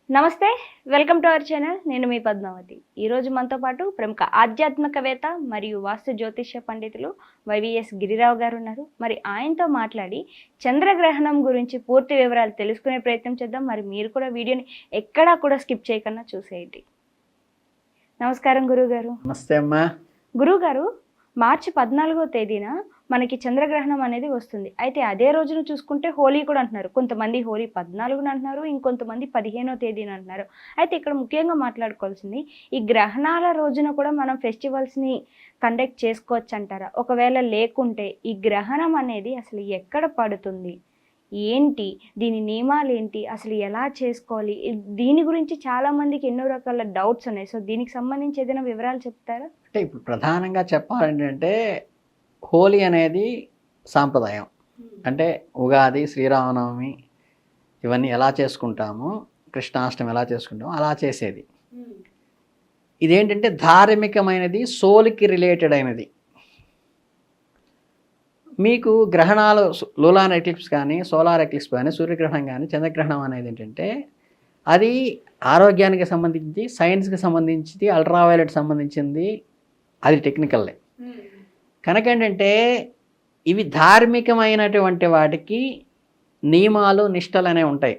నమస్తే, welcome to our channel. నేను మీ పద్మావతి. ఈరోజు మనతో పాటు ప్రముఖ ఆధ్యాత్మికవేత్త మరియు వాస్తు జ్యోతిష్య పండితులు వైవిఎస్ గిరిరావు గారు ఉన్నారు. మరి ఆయనతో మాట్లాడి చంద్రగ్రహణం గురించి పూర్తి వివరాలు తెలుసుకునే ప్రయత్నం చేద్దాం. మరి మీరు కూడా వీడియోని ఎక్కడా కూడా స్కిప్ చేయకుండా చూసేయండి. నమస్కారం గురువుగారు. నమస్తే అమ్మా. గురువుగారు, మార్చి 14వ తేదీన మనకి చంద్రగ్రహణం అనేది వస్తుంది. అయితే అదే రోజున చూసుకుంటే హోలీ కూడా అంటున్నారు. కొంతమంది హోలీ 14న అంటున్నారు, ఇంకొంతమంది 15వ తేదీన అంటున్నారు. అయితే ఇక్కడ ముఖ్యంగా మాట్లాడుకోవాల్సింది, ఈ గ్రహణాల రోజున కూడా మనం ఫెస్టివల్స్ని కండక్ట్ చేసుకోవచ్చు అంటారా? ఒకవేళ లేకుంటే ఈ గ్రహణం అనేది అసలు ఎక్కడ పడుతుంది, ఏంటి దీని నియమాలు ఏంటి, అసలు ఎలా చేసుకోవాలి, దీని గురించి చాలామందికి ఎన్నో రకాల డౌట్స్ ఉన్నాయి. సో దీనికి సంబంధించి ఏదైనా వివరాలు చెప్తారా? అంటే ఇప్పుడు ప్రధానంగా చెప్పాలంటే హోలీ అనేది సాంప్రదాయం. అంటే ఉగాది, శ్రీరామనవమి ఇవన్నీ ఎలా చేసుకుంటామో, కృష్ణాష్టమి ఎలా చేసుకుంటామో అలా చేసేది. ఇదేంటంటే ధార్మికమైనది, సోల్కి రిలేటెడ్ అయినది. మీకు గ్రహణాలు లూనార్ ఎక్లిప్స్ కానీ, సోలార్ ఎక్లిప్స్ కానీ, సూర్యగ్రహణం కానీ, చంద్రగ్రహణం అనేది ఏంటంటే అది ఆరోగ్యానికి సంబంధించి, సైన్స్కి సంబంధించి, అల్ట్రావైలెట్ సంబంధించింది, అది టెక్నికల్లే. కనుక ఏంటంటే ఇవి ధార్మికమైనటువంటి వాటికి నియమాలు, నిష్టలు అనేవి ఉంటాయి.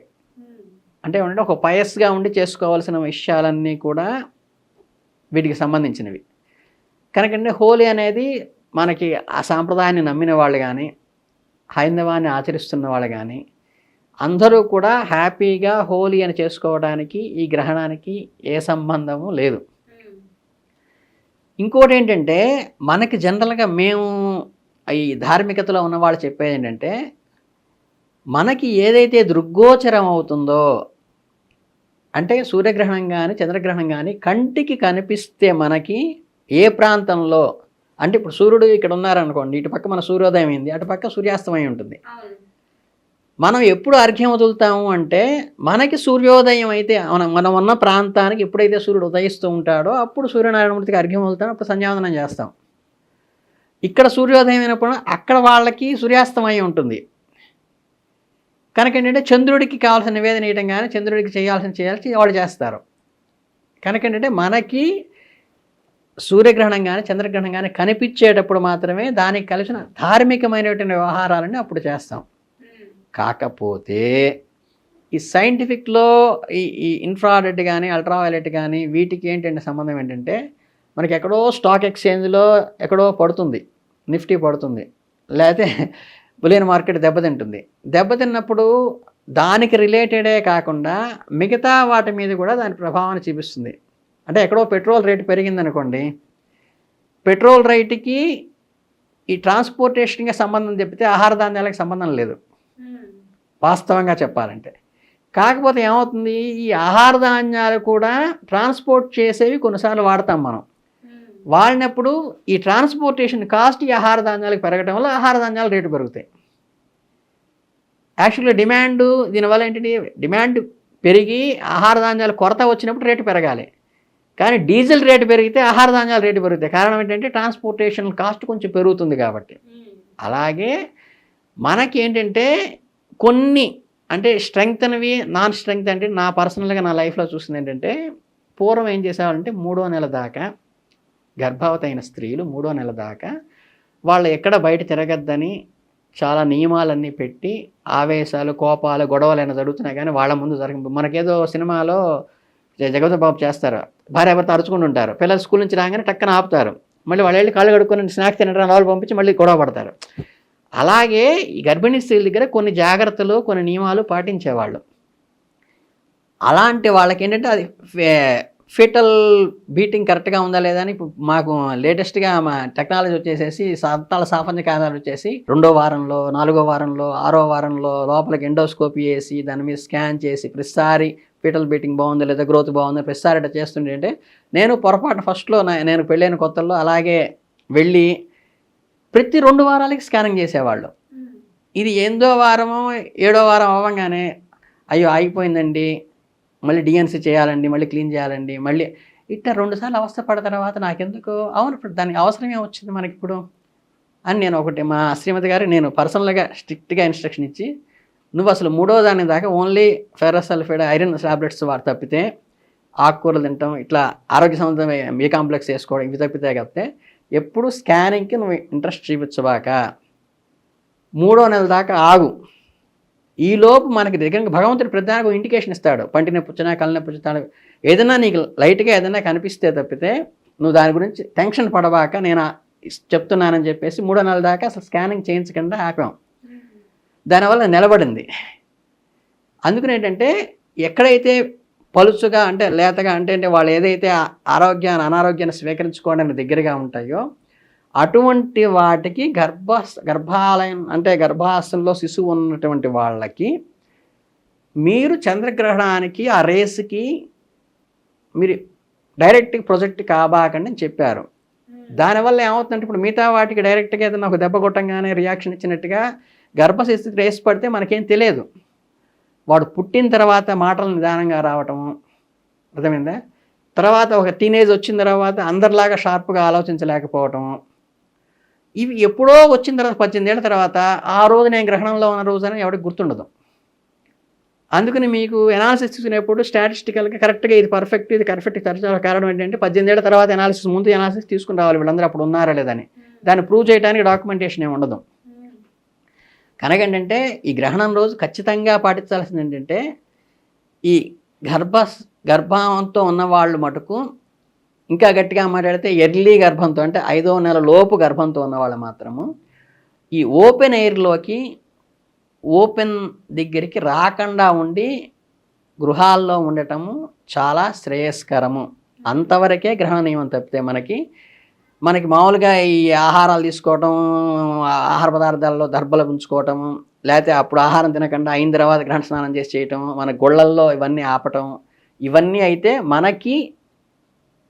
అంటే ఏంటంటే ఒక పయస్గా ఉండి చేసుకోవాల్సిన విషయాలన్నీ కూడా వీటికి సంబంధించినవి. కనుకంటే హోలీ అనేది మనకి ఆ సాంప్రదాయాన్ని నమ్మిన వాళ్ళు కానీ, హైందవాన్ని ఆచరిస్తున్న వాళ్ళు కానీ అందరూ కూడా హ్యాపీగా హోలీ అని చేసుకోవడానికి ఈ గ్రహణానికి ఏ సంబంధము లేదు. ఇంకోటి ఏంటంటే మనకి జనరల్గా మేము ఈ ధార్మికతలో ఉన్నవాళ్ళు చెప్పేది ఏంటంటే, మనకి ఏదైతే దృగ్గోచరం అవుతుందో, అంటే సూర్యగ్రహణం కానీ చంద్రగ్రహణం కానీ కంటికి కనిపిస్తే మనకి ఏ ప్రాంతంలో, అంటే ఇప్పుడు సూర్యుడు ఇక్కడ ఉన్నారనుకోండి, ఇటు పక్క మన సూర్యోదయం అయింది, అటు పక్క సూర్యాస్తమయం ఉంటుంది. మనం ఎప్పుడు అర్ఘ్యం వదులుతాము అంటే మనకి సూర్యోదయం అయితే మనం ఉన్న ప్రాంతానికి ఎప్పుడైతే సూర్యుడు ఉదయిస్తూ ఉంటాడో అప్పుడు సూర్యనారాయణమూర్తికి అర్ఘ్యం వదులుతాం, అప్పుడు సంధ్యావందనం చేస్తాం. ఇక్కడ సూర్యోదయం అయినప్పుడు అక్కడ వాళ్ళకి సూర్యాస్తమయం ఉంటుంది. కనుక ఏంటంటే చంద్రుడికి కావాల్సిన నివేదన వేయడం కానీ, చంద్రుడికి చేయాల్సి వాళ్ళు చేస్తారు. కనుక ఏంటంటే మనకి సూర్యగ్రహణం కానీ చంద్రగ్రహణం కానీ కనిపించేటప్పుడు మాత్రమే దానికి కలిసిన ధార్మికమైనటువంటి వ్యవహారాలని అప్పుడు చేస్తాం. కాకపోతే ఈ సైంటిఫిక్లో ఈ ఇన్ఫ్రారెడ్ కానీ, అల్ట్రావైలెట్ కానీ వీటికి ఏంటంటే సంబంధం ఏంటంటే, మనకి ఎక్కడో స్టాక్ ఎక్స్చేంజ్లో ఎక్కడో పడుతుంది, నిఫ్టీ పడుతుంది, లేకపోతే బులియన్ మార్కెట్ దెబ్బతింటుంది. దెబ్బతిన్నప్పుడు దానికి రిలేటెడే కాకుండా మిగతా వాటి మీద కూడా దాని ప్రభావాన్ని చూపిస్తుంది. అంటే ఎక్కడో పెట్రోల్ రేటు పెరిగిందనుకోండి, పెట్రోల్ రేటుకి ఈ ట్రాన్స్పోర్టేషన్కి సంబంధం చెప్తే ఆహార ధాన్యాలకు సంబంధం లేదు వాస్తవంగా చెప్పాలంటే. కాకపోతే ఏమవుతుంది, ఈ ఆహార ధాన్యాలు కూడా ట్రాన్స్పోర్ట్ చేసేవి కొన్నిసార్లు వాడతాం మనం. వాడినప్పుడు ఈ ట్రాన్స్పోర్టేషన్ కాస్ట్ ఈ ఆహార ధాన్యాలకు పెరగడం వల్ల ఆహార ధాన్యాల రేటు పెరుగుతాయి. యాక్చువల్గా డిమాండ్ దీనివల్ల ఏంటంటే, డిమాండ్ పెరిగి ఆహార ధాన్యాల కొరత వచ్చినప్పుడు రేటు పెరగాలి. కానీ డీజిల్ రేటు పెరిగితే ఆహార ధాన్యాల రేటు పెరుగుతాయి. కారణం ఏంటంటే ట్రాన్స్పోర్టేషన్ కాస్ట్ కొంచెం పెరుగుతుంది కాబట్టి. అలాగే మనకి ఏంటంటే కొన్ని అంటే స్ట్రెంగ్త్ అనేవి, నాన్ స్ట్రెంగ్త్ అంటే నా పర్సనల్గా నా లైఫ్లో చూసింది ఏంటంటే, పూర్వం ఏం చేసేవాళ్ళంటే 3వ నెల దాకా గర్భవతి అయిన స్త్రీలు 3వ నెల దాకా వాళ్ళు ఎక్కడ బయట తిరగద్దని చాలా నియమాలన్నీ పెట్టి, ఆవేశాలు, కోపాలు, గొడవలు అయినా జరుగుతున్నాయి కానీ వాళ్ళ ముందు మనకేదో సినిమాలో జగపతి బాబు చేస్తారు, భార్యాభర్త అరుచుకుంటూ ఉంటారు, పిల్లలు స్కూల్ నుంచి రాగానే టక్కన ఆపుతారు, మళ్ళీ వాళ్ళు వెళ్ళి కాళ్ళు కడుక్కొని స్నాక్స్ తినడం వాళ్ళు పంపించి మళ్ళీ గొడవ పడతారు. అలాగే ఈ గర్భిణీ స్త్రీల దగ్గర కొన్ని జాగ్రత్తలు, కొన్ని నియమాలు పాటించేవాళ్ళు. అలాంటి వాళ్ళకి ఏంటంటే అది ఫీటల్ బీటింగ్ కరెక్ట్గా ఉందా లేదా అని ఇప్పుడు మాకు లేటెస్ట్గా మా టెక్నాలజీ వచ్చేసేసి సంతాల సాఫల్య కేంద్రాలు వచ్చేసి 2వ వారంలో, 4వ వారంలో, 6వ వారంలో లోపలికి ఎండోస్కోపీ వేసి దాని మీద స్కాన్ చేసి ప్రతిసారి ఫీటల్ బీటింగ్ బాగుందా లేదా, గ్రోత్ బాగుందా ప్రతిసారి అట్లా చేస్తుండే. అంటే నేను పొరపాటు ఫస్ట్లో నేను పెళ్ళైన కొత్తల్లో అలాగే వెళ్ళి ప్రతి 2 వారాలకి స్కానింగ్ చేసేవాళ్ళు. ఇది 8వ వారమో 7వ వారం అవ్వగానే అయ్యో ఆగిపోయిందండి, మళ్ళీ డిఎన్సీ చేయాలండి, మళ్ళీ క్లీన్ చేయాలండి, మళ్ళీ ఇట్లా 2 సార్లు అవస్థ పడిన తర్వాత నాకెందుకు అవును ఇప్పుడు దానికి అవసరమే వచ్చింది మనకి ఇప్పుడు అని నేను ఒకటి మా శ్రీమతి గారు నేను పర్సనల్గా స్ట్రిక్ట్గా ఇన్స్ట్రక్షన్ ఇచ్చి నువ్వు అసలు మూడో దాని దాకా only ferrous sulphide iron tablets వాడు తప్పితే ఆకుకూరలు తింటాం ఇట్లా ఆరోగ్య సంబంధమైన బి కాంప్లెక్స్ వేసుకోవడం ఇవి తప్పితే కాకపోతే ఎప్పుడు స్కానింగ్కి నువ్వు ఇంట్రెస్ట్ చూపించబాక 3వ నెల దాకా ఆగు. ఈలోపు మనకి దగ్గర భగవంతుడు ప్రధానంగా ఇండికేషన్ ఇస్తాడు. పంటి నొప్పి వచ్చినా కళ్ళ నొప్పి వచ్చినా ఏదైనా నీకు లైట్గా ఏదైనా కనిపిస్తే తప్పితే నువ్వు దాని గురించి టెన్షన్ పడబాక నేను చెప్తున్నానని చెప్పేసి 3వ నెల దాకా అసలు స్కానింగ్ చేయించకుండా ఆపాం. దానివల్ల నిలబడింది. అందుకని ఏంటంటే ఎక్కడైతే పలుచుగా అంటే లేతగా అంటే వాళ్ళు ఏదైతే అనారోగ్యాన్ని స్వీకరించుకోవడానికి దగ్గరగా ఉంటాయో అటువంటి వాటికి గర్భాలయం అంటే గర్భాశయంలో శిశువు ఉన్నటువంటి వాళ్ళకి మీరు చంద్రగ్రహణానికి ఆ రేసుకి మీరు డైరెక్ట్గా ప్రొజెక్ట్ కాబాకండి అని చెప్పారు. దానివల్ల ఏమవుతుందంటే ఇప్పుడు మిగతా వాటికి డైరెక్ట్గా ఏదైనా ఒక దెబ్బ కొట్టంగానే రియాక్షన్ ఇచ్చినట్టుగా గర్భశిశుకి రేసు పడితే మనకేం తెలియదు. వాడు పుట్టిన తర్వాత మాటలు నిదానంగా రావటము అర్థమైందా, తర్వాత ఒక టీనేజ్ వచ్చిన తర్వాత అందరిలాగా షార్ప్గా ఆలోచించలేకపోవటము, ఇవి ఎప్పుడో వచ్చిన తర్వాత 18 ఏళ్ళ తర్వాత ఆ రోజు నేను గ్రహణంలో ఉన్న రోజు అని ఎవరికి గుర్తుండదు. అందుకని మీకు ఎనాలిసిస్ తీసుకునేప్పుడు స్టాటిస్టికల్గా కరెక్ట్గా ఇది పర్ఫెక్ట్ ఇది కరెక్ట్ కారణం ఏంటంటే 18 ఏళ్ళ తర్వాత ఎనాలిసిస్ ముందు ఎనాలిసిస్ తీసుకుని రావాలి వీళ్ళందరూ అప్పుడు ఉన్నారా లేదని. దాన్ని ప్రూవ్ చేయడానికి డాక్యుమెంటేషన్ ఏమి ఉండదు. కనుక ఏంటంటే ఈ గ్రహణం రోజు ఖచ్చితంగా పాటించాల్సింది ఏంటంటే ఈ గర్భంతో ఉన్న వాళ్ళు మటుకు ఇంకా గట్టిగా మాట్లాడితే ఎర్లీ గర్భంతో అంటే 5వ నెల లోపు గర్భంతో ఉన్న వాళ్ళు మాత్రము ఈ ఓపెన్ ఎయిర్లోకి ఓపెన్ దగ్గరికి రాకుండా ఉండి గృహాల్లో ఉండటము చాలా శ్రేయస్కరము. అంతవరకే గ్రహణ నియమం తప్పితే మనకి మామూలుగా ఈ ఆహారాలు తీసుకోవటం ఆహార పదార్థాల్లో దర్భలు ఉంచుకోవటము లేకపోతే అప్పుడు ఆహారం తినకుండా అయిన తర్వాత గ్రహణ స్నానం చేసి చేయటం మన గొళ్ళల్లో ఇవన్నీ ఆపటం ఇవన్నీ అయితే మనకి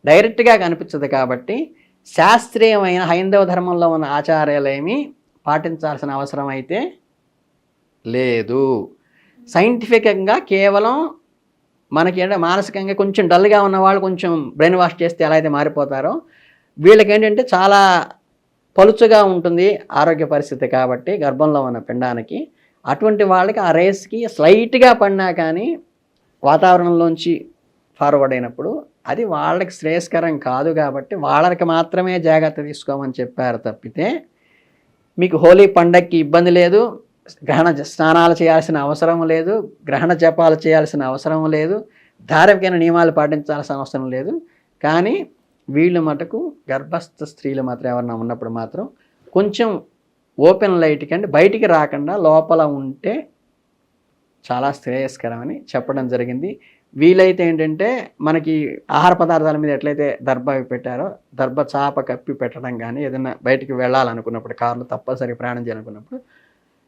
డైరెక్ట్గా కనిపించదు. కాబట్టి శాస్త్రీయమైన హైందవ ధర్మంలో ఉన్న ఆచార్యాలేమీ పాటించాల్సిన అవసరం అయితే లేదు. సైంటిఫికంగా కేవలం మనకి అంటే మానసికంగా కొంచెం డల్గా ఉన్న వాళ్ళు కొంచెం బ్రెయిన్ వాష్ చేస్తే ఎలా అయితే మారిపోతారో వీళ్ళకి ఏంటంటే చాలా పలుచుగా ఉంటుంది ఆరోగ్య పరిస్థితి. కాబట్టి గర్భంలో ఉన్న పిండానికి అటువంటి వాళ్ళకి ఆ రేస్కి స్లైట్గా పడినా కానీ వాతావరణంలోంచి ఫార్వర్డ్ అయినప్పుడు అది వాళ్ళకి శ్రేయస్కరం కాదు. కాబట్టి వాళ్ళకి మాత్రమే జాగ్రత్త తీసుకోమని చెప్పారు తప్పితే మీకు హోలీ పండగకి ఇబ్బంది లేదు, గ్రహణ స్నానాలు చేయాల్సిన అవసరం లేదు, గ్రహణ జపాలు చేయాల్సిన అవసరం లేదు, ధార్మికమైన నియమాలు పాటించాల్సిన అవసరం లేదు. కానీ వీళ్ళు మటుకు గర్భస్థ స్త్రీలు మాత్రం ఎవరన్నా ఉన్నప్పుడు మాత్రం కొంచెం ఓపెన్ లైట్కి అంటే బయటికి రాకుండా లోపల ఉంటే చాలా శ్రేయస్కరమని చెప్పడం జరిగింది. వీలైతే ఏంటంటే మనకి ఆహార పదార్థాల మీద ఎట్లయితే దర్భ పెట్టారో దర్భ చాప కప్పి పెట్టడం కానీ ఏదైనా బయటికి వెళ్ళాలనుకున్నప్పుడు కార్లో తప్పనిసరి ప్రయాణం చేయాలనుకున్నప్పుడు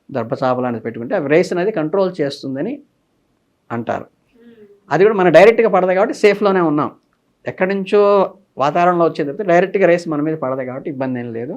దర్భ చాపలు అనేది పెట్టుకుంటే అవి రేస్ అనేది కంట్రోల్ చేస్తుందని అంటారు. అది కూడా మనం డైరెక్ట్గా పడదు కాబట్టి సేఫ్లోనే ఉన్నాం. ఎక్కడి నుంచో వాతావరణంలో వచ్చేది డైరెక్ట్గా రేస్ మన మీద పడదు కాబట్టి ఇబ్బంది ఏం లేదు.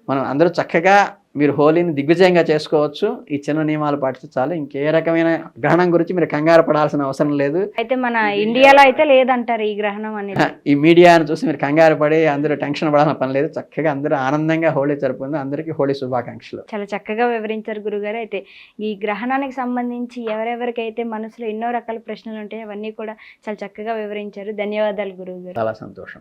మనం అందరూ చక్కగా మీరు హోలీని దిగ్విజయంగా చేసుకోవచ్చు. ఈ చిన్న నియమాలు పాటిస్తే చాలు. ఇంకే రకమైన గ్రహణం గురించి మీరు కంగారు పడాల్సిన అవసరం లేదు. అయితే మన ఇండియాలో అయితే లేదంటారు ఈ గ్రహణం అనేది. ఈ మీడియాను చూసి మీరు కంగారు పడి అందరూ టెన్షన్ పడాల్సిన పని లేదు. చక్కగా అందరూ ఆనందంగా హోలీ జరుపుకుంది. అందరికీ హోలీ శుభాకాంక్షలు. చాలా చక్కగా వివరించారు గురుగారు. అయితే ఈ గ్రహణానికి సంబంధించి ఎవరెవరికైతే మనసులో ఎన్నో రకాల ప్రశ్నలు ఉంటాయో అవన్నీ కూడా చాలా చక్కగా వివరించారు. ధన్యవాదాలు గురువుగారు. చాలా సంతోషం.